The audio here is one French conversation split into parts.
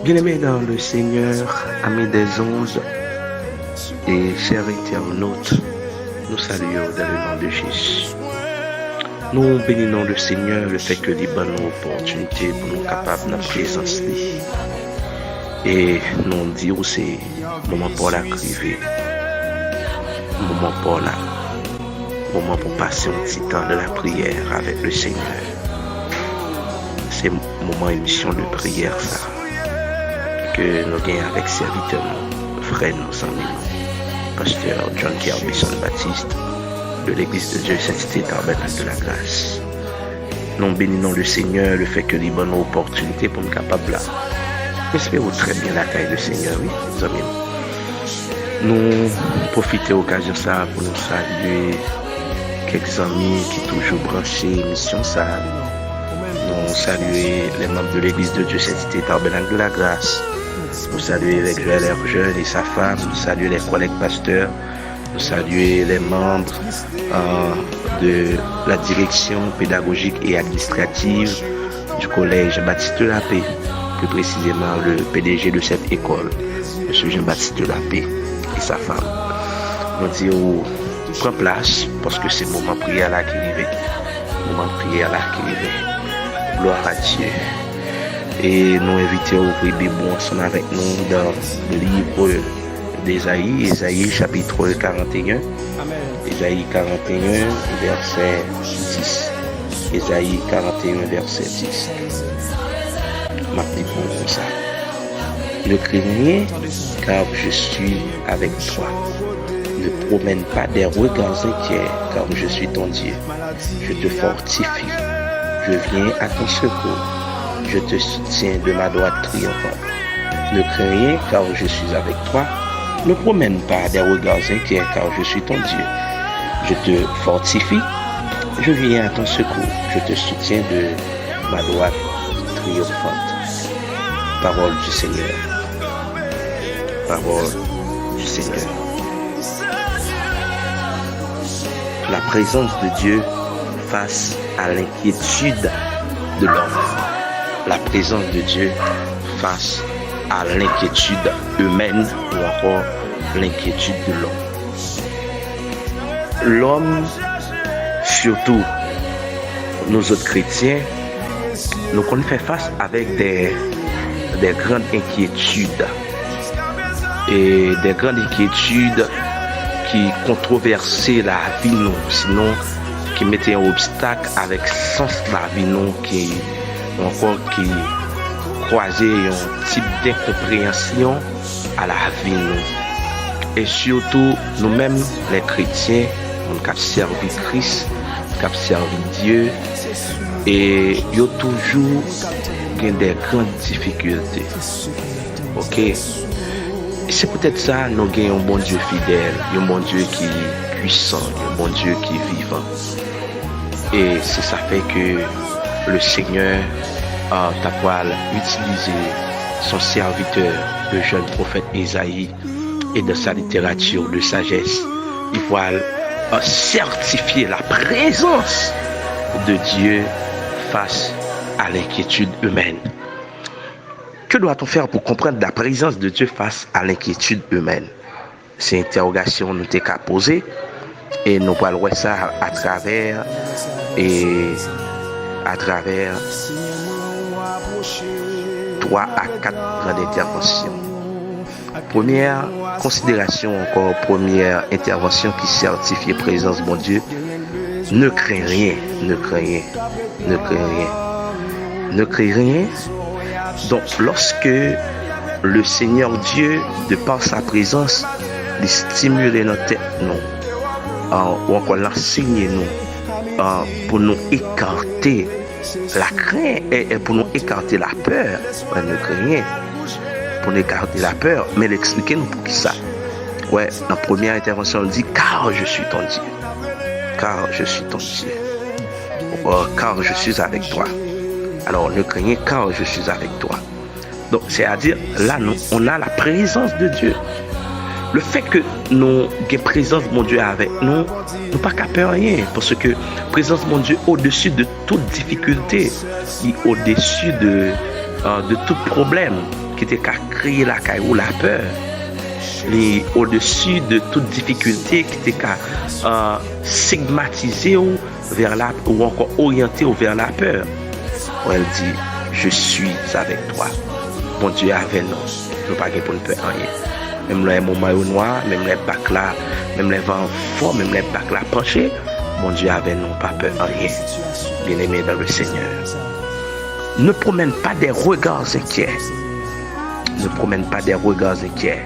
Bien-aimés dans le Seigneur, amis des ondes et chers internautes, nous saluons dans le nom de Jésus. Nous bénissons le Seigneur, le fait que les bonnes opportunités pour nous capables de la présence. Et nous disons que c'est moment pour la criver, moment pour la, moment pour passer un petit temps de la prière avec le Seigneur. C'est moment émission de prière ça que nous gagnons avec serviteurs, frères, nos amis, pasteur John Kervison Baptiste de l'église de Dieu Saint-Cité Tabernacle de la Grâce. Nous bénissons le Seigneur, le fait que les bonnes opportunités pour nous capables là. Espérons très bien la taille du Seigneur, oui, les amis. Nous profitons de l'occasion ça pour nous saluer quelques amis qui toujours branchés mission ça. Nous saluer les membres de l'église de Dieu Saint-Cité Tabernacle de la Grâce. Nous saluer les jeunes et sa femme. Nous saluer les collègues pasteurs. Nous saluer les membres de la direction pédagogique et administrative du collège Jean-Baptiste Lapé, plus précisément le PDG de cette école, M. Jean-Baptiste Lapé et sa femme. Nous disons, prends place parce que c'est le moment de prière là qui arrive. Moment de prière là qui arrive. Gloire à Dieu. Et nous invitons à ouvrir Bible ensemble avec nous dans le livre d'Ésaïe, Ésaïe chapitre 41, Ésaïe 41 verset 10, Ésaïe 41 verset 10. Ma petite pour ça. Ne crains rien, car je suis avec toi. Ne promène pas des regards inquiets, car je suis ton Dieu. Je te fortifie. Je viens à ton secours. Je te soutiens de ma droite triomphante. Ne crains rien, car je suis avec toi. Ne promène pas des regards inquiets, car je suis ton Dieu. Je te fortifie. Je viens à ton secours. Je te soutiens de ma droite triomphante. Parole du Seigneur. Parole du Seigneur. La présence de Dieu face à l'inquiétude de l'homme. La présence de Dieu face à l'inquiétude humaine ou encore l'inquiétude de l'homme. L'homme, surtout nous autres chrétiens, nous connaissons faire face avec des grandes inquiétudes et des grandes inquiétudes qui controversaient la vie nous, sinon qui mettaient un obstacle avec sens la vie nous, qui croisaient un type d'incompréhension à la vie nous. Et surtout nous-mêmes les chrétiens, on a servi Christ, on a servi Dieu, et il y a toujours des grandes difficultés. Ok? Et c'est peut-être ça, nous avons un bon Dieu fidèle, un bon Dieu qui est puissant, un bon Dieu qui est vivant. Et c'est ça fait que le Seigneur a utilisé son serviteur, le jeune prophète Ésaïe, et de sa littérature de sagesse, il va certifier la présence de Dieu face à l'inquiétude humaine. Que doit-on faire pour comprendre la présence de Dieu face à l'inquiétude humaine? C'est une interrogation que nous t'ai qu'à poser et nous allons voir ça à travers 3 à 4 grandes interventions. Première considération encore, première intervention qui certifie la présence de mon Dieu. Ne crains rien, ne crains rien, ne crains rien. Ne crains rien. Donc lorsque le Seigneur Dieu, de par sa présence, il stimule notre tête, nous, ou encore l'enseigner nous, pour nous écarter la crainte et pour nous écarter la peur. Ne crains rien. Pour nous écarter la peur, mais l'expliquer nous pour qui ça. Ouais, la première intervention, on dit car je suis ton Dieu. Car je suis ton Dieu. Car je suis avec toi. Alors ne craignez car je suis avec toi. Donc c'est-à-dire là nous on a la présence de Dieu. Le fait que nous avons présence mon Dieu avec nous, nous pas qu'à peur rien. Parce que présence mon Dieu au-dessus de toute difficulté, au-dessus de tout problème qui était qu'à créer la caille ou la peur. Au-dessus de toute difficulté qui était qu'à stigmatiser ou encore orienter vers la peur. Elle dit, je suis avec toi. Mon Dieu est avec nous. Nous ne pouvons pas peur rien. Même les moments noirs, même les bacs là, même les vents forts, même les bacs là penchés, mon Dieu est avec nous, pas peur rien. Bien-aimé dans le Seigneur. Ne promène pas des regards inquiets. Ne promène pas des regards inquiets.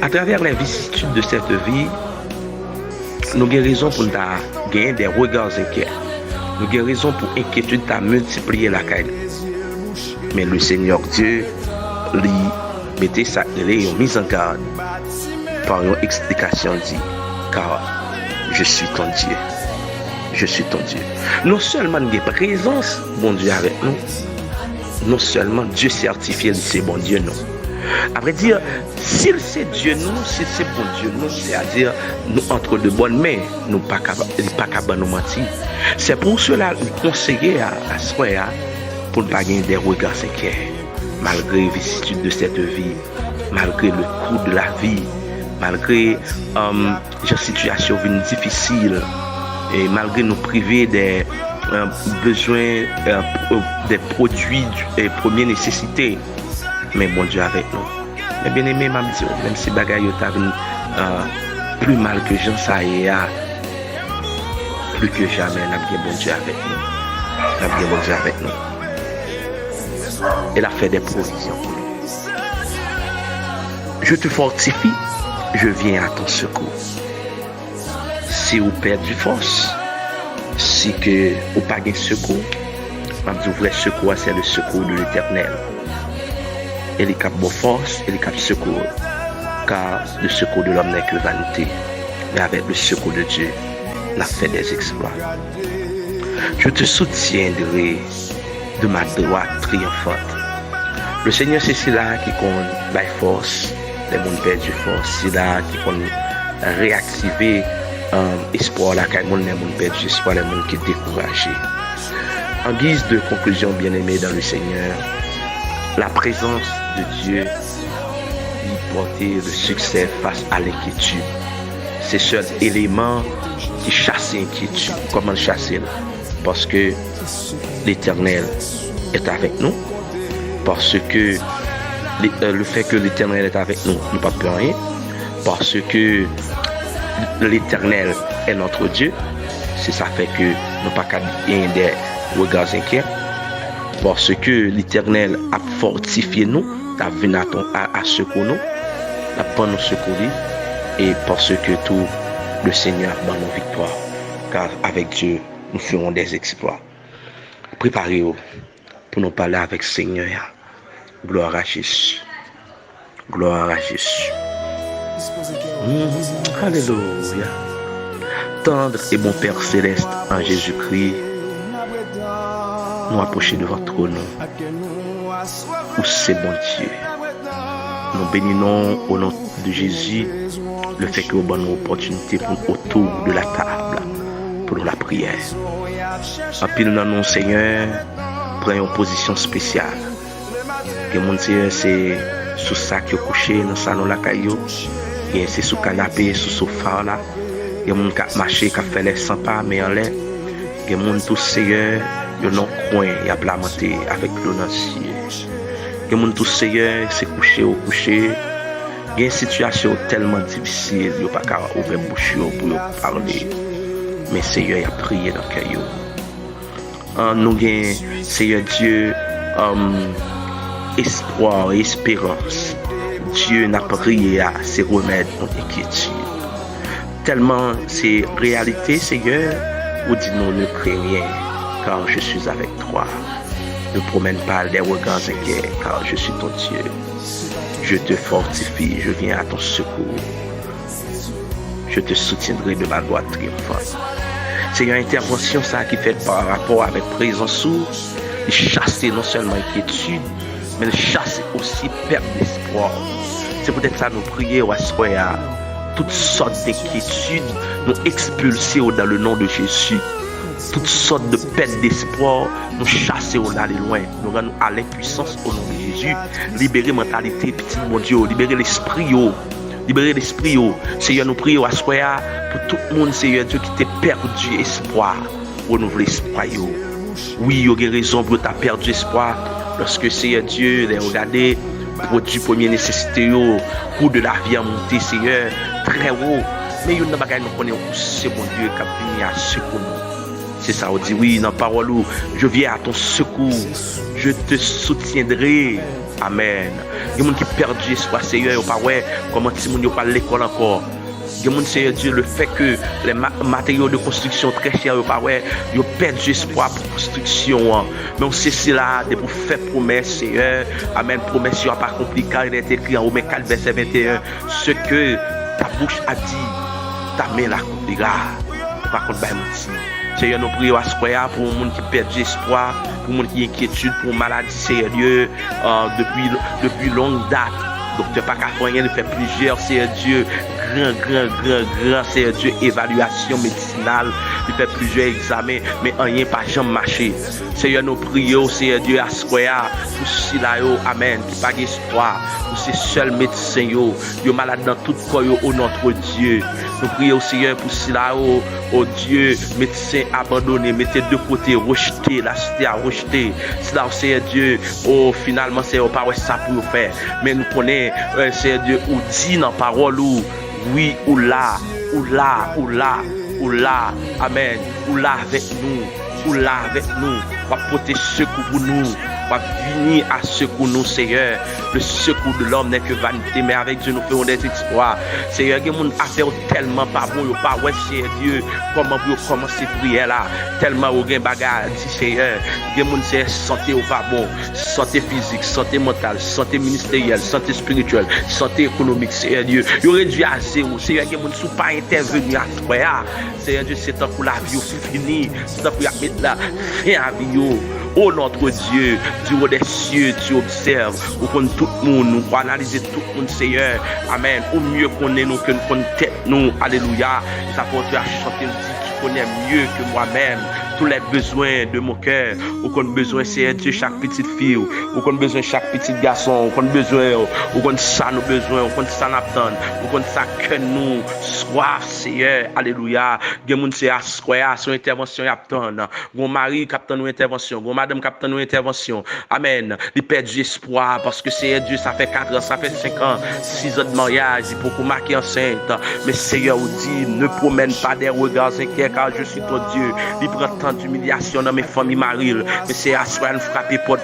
À travers les vicissitudes de cette vie, nous avons raison pour gagner des regards inquiets. Nous avons raison pour inquiétude à multiplier la caille. Mais le Seigneur Dieu, lui, mettait ça, il est mis en garde par une explication dit, car je suis ton Dieu. Je suis ton Dieu. Non seulement il y a présence, bon Dieu avec nous, non seulement Dieu certifié, c'est bon Dieu, non. Après dire, s'il c'est Dieu nous, si c'est bon Dieu nous, c'est-à-dire nous entre de bonnes mains, nous pas capable nous mentir. C'est pour cela nous conseiller à soi pour ne pas gagner des regards inquiets, malgré les vicissitudes de cette vie, malgré le coût de la vie, malgré les situations difficiles, et malgré nous priver des besoins des produits et premières nécessités. Mais bon Dieu avec nous. Mais bien aimé, m'a dit, même si bagaille est plus mal que Jean ça y est, plus que jamais, n'a bien bon Dieu avec nous. N'a bien bon Dieu avec nous. Elle a fait des provisions pour nous. Je te fortifie, je viens à ton secours. Si vous perdez force, si que vous pas de secours, m'a dit, vrai secours, c'est le secours de l'Éternel. Elle est capable de force, elle est capable de secours. Car le secours de l'homme n'est que vanité. Mais avec le secours de Dieu, on a fait des exploits. Je te soutiendrai de ma droite triomphante. Le Seigneur, c'est cela qui compte la force, les gens perdent force. C'est là qui compte réactiver espoir, là, quand les gens perdent espoir, les gens qui sont découragés. En guise de conclusion, bien-aimés dans le Seigneur, la présence de Dieu lui porter le succès face à l'inquiétude. C'est ce seul élément qui chasse l'inquiétude. Comment chasser? Parce que l'Éternel est avec nous. Parce que le fait que l'Éternel est avec nous, nous ne pas peur rien. Parce que l'Éternel est notre Dieu. C'est ça fait que nous pas gagner des regards inquiets. Parce que l'Éternel a fortifié nous, a venu à secourir nous, a pas nous secourir, et parce que tout le Seigneur dans nos victoires. Car avec Dieu, nous ferons des exploits. Préparez-vous pour nous parler avec le Seigneur. Gloire à Jésus. Gloire à Jésus. Alléluia. Tendre et bon Père Céleste en Jésus-Christ, nous approcher de votre trône, où c'est bon Dieu. Nous bénissons au nom de Jésus le fait que vous avez une opportunité pour autour de la table pour la prière. En pile dans nos Seigneur, prenons une position spéciale. Que mon Seigneur, c'est sous ça qui est couché dans le salon la caillou, et c'est sous canapé, sous sofa là. Il y a des gens qui marché, qui fait les 100 pas, mais en l'air. Il y a des gens tous Seigneur, ils ont un coin, ils ont lamenté avec le nancier. Il y a des gens tous Seigneur, c'est couché au couché. Il y a une situation tellement difficile, ils n'ont pas qu'à ouvrir la bouche pour parler. Mais Seigneur, il a prié dans le caillou. Nous avons, Seigneur Dieu, espoir et espérance. Dieu n'a prié à ses remèdes contre l'inquiétude. Tellement c'est réalité, Seigneur, ou dis-nous ne crains rien, car je suis avec toi. Ne promène pas des regards inquiets, car je suis ton Dieu. Je te fortifie, je viens à ton secours. Je te soutiendrai de ma droite triomphante. C'est une intervention ça qui fait par rapport avec présence sous, chasser non seulement inquiétude, mais le chasser aussi perte d'espoir. C'est peut-être ça nous prier ou à toutes sortes d'inquiétudes, nous expulser dans le nom de Jésus. Toutes sortes de perte d'espoir, nous chasser ou d'aller loin. Nous rendons à l'impuissance au nom de Jésus. Libérer mentalité, petit mon Dieu, libérer l'esprit. Libérer l'esprit. Seigneur, nous prions à soir pour tout le monde, Seigneur Dieu, qui t'a perdu espoir. Renouveler espoir. Oui, il y a raison pour t'as perdu espoir. Lorsque Seigneur Dieu, les regarder, produit première nécessité, coût de la vie à monter, Seigneur, très haut. Mais il y a une bagaille nous connaissons, c'est mon Dieu qui a venu à secours. C'est ça, on dit oui, dans la parole, je viens à ton secours, je te soutiendrai. Amen. Il y a des gens qui perdent espoir, Seigneur, pas ouais, comment si moun yo pas l'école encore. Il y a des gens, Seigneur Dieu, le fait que les matériaux de construction très chers, pas ouais, ils perdent espoir pour construction. Mais on sait cela, de pour faire promesse, Seigneur. Amen. Promesse, il n'y a pas compliqué, car il est écrit en Romains 4, verset 21. Ce que ta bouche a dit, ta main l'accomplira. Par contre, Seigneur, nous prions à ce point pour les gens qui perdent espoir, pour les gens qui ont inquiétude, pour les maladies, Seigneur Dieu, depuis longue date. Docteur Pacafoyen fait plusieurs, Seigneur Dieu, grand, Seigneur Dieu, évaluation médicinale. Il fait plusieurs examens, mais rien pas jamais marché. Seigneur, nous prions, Seigneur Dieu, à ce point pour cela, amen, qui pas d'espoir, pour ces seuls médecins, yo malades dans tout corps, au notre Dieu. Nous prions, Seigneur, pour cela, oh Dieu, médecins abandonnés, mettez de côté, rejetés, la cité à rejeter. Cela, Seigneur Dieu, finalement, c'est pas ça pour nous faire. Mais nous connaissons, Seigneur Dieu, ou dit dans la parole, oui, ou là, amen, ou là avec nous, va porter secours pour nous, va venir à secours nous, Seigneur. Le secours de l'homme n'est que vanité, mais avec Dieu nous faisons des exploits. Seigneur, il y a des affaires tellement pas bon, pas ouais, Seigneur Dieu, comment vous commencez à prier là, tellement vous avez bagarre, dit Seigneur, il y a des santé au pas bon, santé physique, santé mentale, santé ministérielle, santé spirituelle, santé économique, Seigneur Dieu, il réduit à zéro, Seigneur, il y a des gens qui ne sont pas intervenus à toi, Seigneur Dieu, c'est temps pour la vie finie, c'est temps pour mettre la fin à la vie. Oh notre Dieu, du haut des cieux, tu observes, ou qu'on tout le monde, nous analyser tout le monde, Seigneur. Amen. Au mieux qu'on est nous, que nous connaissons tête nous. Alléluia. Ça porte à chanter le dit qui connaît mieux que moi-même tous les besoins de mon cœur. Ou qu'on a besoin, Seigneur Dieu, chaque petite fille, ou qu'on a besoin, chaque petit garçon, ou qu'on a besoin, ou qu'on a ça nos besoins, ou qu'on a ça n'attend, ou qu'on a ça que nous soif, Seigneur. Alléluia. Il y a des gens qui ont son intervention, mon mari qui a une intervention, mon madame qui a une intervention. Amen. Il perd du espoir parce que Seigneur Dieu, ça fait 4 ans, ça fait 5 ans, 6 ans de mariage, il faut qu'on marque enceinte. Mais Seigneur vous dit, ne promène pas des regards inquiets car je suis ton Dieu. Il prend tant d'humiliation dans mes familles mariées. Mais c'est à soi de frapper pour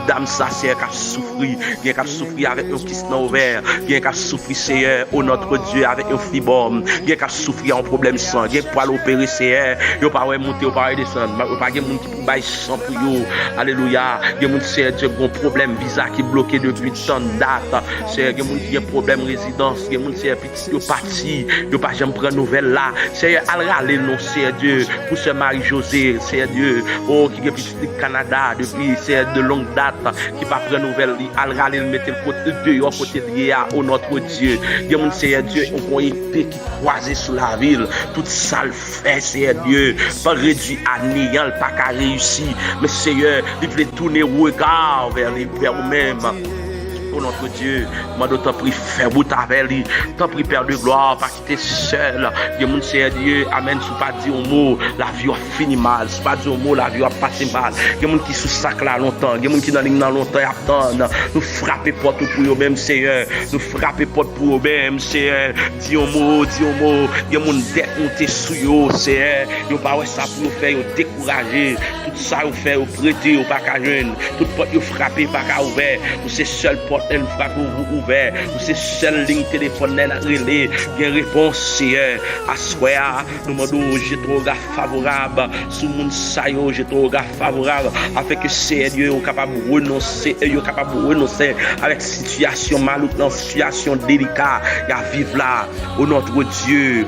dame ça, c'est qu'à souffrir. Il y a qu'à souffrir avec un kiss non ouvert. Il y a qu'à souffrir, Seigneur, au notre Dieu, avec un fibrome. Il y a qu'à souffrir en problème sang. Il y a qu'à l'opérer, Seigneur. Il n'y a pas monter, il n'y a pas descendre. Il n'y a pas de monde qui peut bailler sang pour eux. Alléluia. Il y a des gens qui ont un problème visa qui est bloqué depuis tant de date. Il y a des gens qui ont un problème résidence. Il y a des gens qui ont parti. Il n'y a pas jamais prendre nouvelle là. Seigneur, allez non, Seigneur Dieu, pour ce Marie-José, Seigneur Dieu, qui est petit du Canada depuis de longue date, qui va prendre nouvelle, allez le mettre dehors côté de au notre Dieu. Il y a mon Seigneur Dieu, on une épée qui croisée sur la ville. Tout ça le fait, Seigneur Dieu, pas réduit à néant, pas qu'à réussir. Mais Seigneur, il veut tourner le regard vers vous-même. Oh notre Dieu, moi t'en prie, fais bout avec lui, t'en prie Père de gloire, pas quitter seul. Il y a mon Seigneur Dieu, amen, si pas dire un mot, la vie a fini mal, si pas dire un mot, la vie a passé mal. Il y a mon qui sous sac là longtemps, il y a mon qui dans ligne longtemps et attendent. Nous frapper porte pour eux-mêmes, Seigneur, nous frapper porte pour eux-mêmes, Seigneur. Dis un mot, il y a mon dette montée sous eux, Seigneur. Il n'y a pas ça pour nous faire décourager, tout ça vous fait prêter, pas qu'à jeune, toute porte vous frapper, pas qu'à ouvert, c'est seul porte. Elle frappe ouvert, c'est seule ligne téléphone elle a relé, bien réponse Seigneur. À soir, nous demandons j'ai trop favorable, sous mon saillot, j'ai trop favorable, afin que Seigneur est capable de renoncer, avec situation malouque, dans situation délicate, il y a vivre là, au notre Dieu.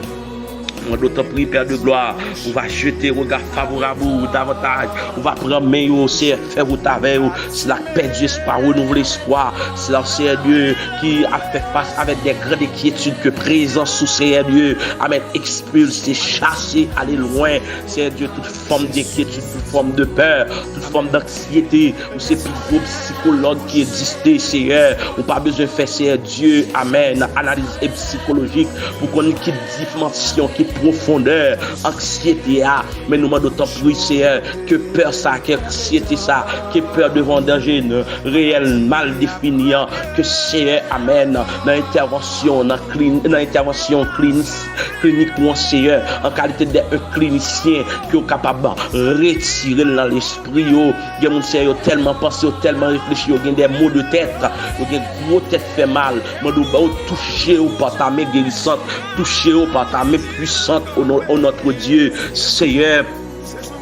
Moi d'autant prie, Père de gloire, on va jeter regard favorable davantage, on va prendre main au Seigneur, faire au travers, c'est la paix du espoir, renouveler l'espoir, c'est la Seigneur Dieu qui a fait face avec des grandes inquiétudes que présence sous Seigneur Dieu, amen, expulser, chasser, aller loin, Seigneur Dieu, toute forme d'inquiétude, toute forme de peur, toute forme d'anxiété, ou c'est plus gros psychologue qui existait, Seigneur, ou pas besoin de faire, Seigneur Dieu, amen, analyse psychologique, pour qu'on ait qui dimension, qui profondeur, anxiété, mais nous demandons d'autant plus, Seigneur, que peur ça, que anxiété ça, que peur devant danger, réel, mal défini, que Seigneur, amen, dans l'intervention, dans l'intervention clinique pour un Seigneur, en qualité d'un clinicien, qui est capable de retirer dans l'esprit, il y a mon Seigneur tellement pensé, tellement réfléchi, il y a des maux de tête, il y a des gros tête fait mal, mais nous devons toucher par ta main guérissante, toucher par ta main puissante au notre Dieu, Seigneur.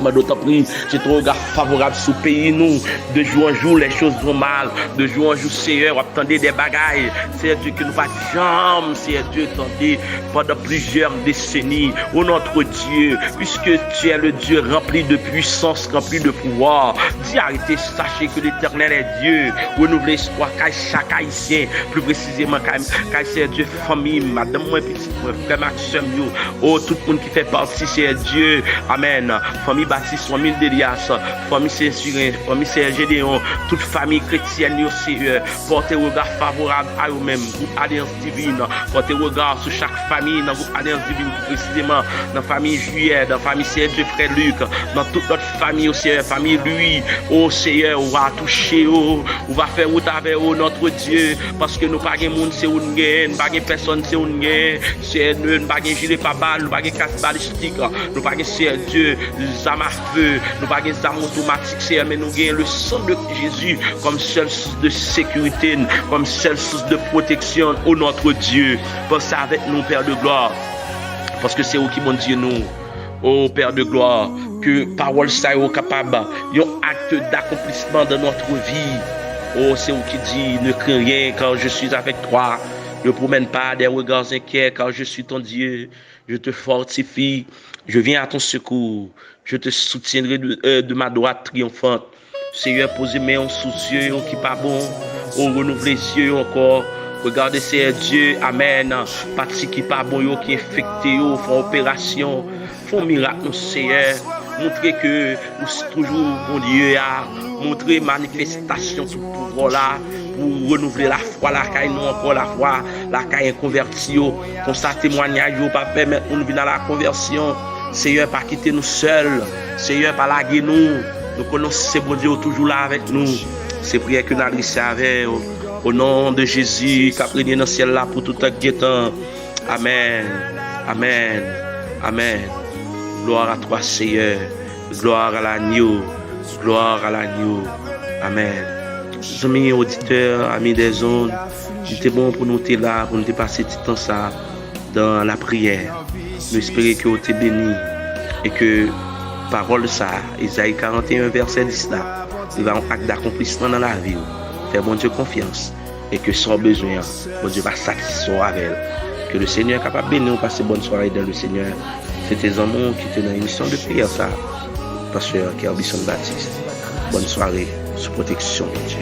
Mais d'autant plus, j'ai trop regard favorable sur le pays, nous. De jour en jour, les choses vont mal. De jour en jour, Seigneur, attendez des bagailles. C'est Dieu qui nous va jamais, c'est Dieu tenter pendant plusieurs décennies. Oh notre Dieu, puisque tu es le Dieu rempli de puissance, rempli de pouvoir. Dis arrêtez, sachez que l'Éternel est Dieu. Renouvelez l'espoir qu'à chaque haïtien, plus précisément qu'à c'est Dieu, famille, madame, moi, petit frère, Maxime, oh, tout le monde qui fait partie, c'est Dieu. Amen. Famille Baptiste, famille d'Elias, famille Saint-Surin, famille Saint-Gédéon, toute famille chrétienne aussi, portez regard favorable à eux-mêmes, groupe Alliance Divine, portez regard sur chaque famille, dans le groupe Alliance Divine, précisément, dans la famille Juillet, dans la famille Seigneur Frère Luc, dans toute notre famille aussi, famille Louis, oh Seigneur, on va toucher, on va faire route avec notre Dieu, parce que nous pas de monde, c'est une gain, pas de personne, c'est une gain, c'est nous pas de gilet pas balle, nous pas de casse balistique, nous pas de Seigneur Dieu, à feu, nous pas des armes automatiques, mais nous gagnons le sang de Jésus comme seule source de sécurité, comme seule source de protection au notre Dieu. Pensez avec nous, Père de gloire, parce que c'est vous qui m'ont dit nous, oh Père de gloire, que parole ça est capable, un acte d'accomplissement de notre vie. Oh, c'est vous qui dit, ne crains rien car je suis avec toi. Ne promène pas des regards inquiets car je suis ton Dieu. Je te fortifie, je viens à ton secours. Je te soutiendrai de ma droite triomphante. Seigneur, posez mes mains sous yeux qui pas bon. On renouvelle les yeux encore. Regardez, Seigneur Dieu, amen. Parti qui pas bon, qui infecté, font opération, font miracle, Seigneur. Montrez que nous sommes toujours bon Dieu, montrer manifestation de pouvoir là, pour renouveler la foi, la caille nous encore la foi, la caille convertie, comme ça témoignage, pas permettre nous venir à la conversion. Seigneur, pas quitter nous seuls. Seigneur, pas laguer nous. Nous connaissons ce bon Dieu toujours là avec nous. C'est prière que nous adressons avec au nom de Jésus, qui a régné dans le ciel là pour tout un temps. Amen. Amen. Amen. Gloire à toi, Seigneur. Gloire à l'agneau. Gloire à l'agneau. Amen. Amis auditeurs, amis des ondes, c'était bon pour nous être là, pour nous passer tout temps ça dans la prière. Nous espérons que vous êtes bénis et que parole ça, Isaïe 41 verset 10 là, il va un acte d'accomplissement dans la vie. Faire bon Dieu confiance et que sans besoin, bon Dieu va satisfaire avec elle. Que le Seigneur est capable de bénir, passer bonne soirée dans le Seigneur. C'était un amour qui était dans l'émission de prière ça. Pasteur Kerbison Baptiste. Bonne soirée sous protection de Dieu.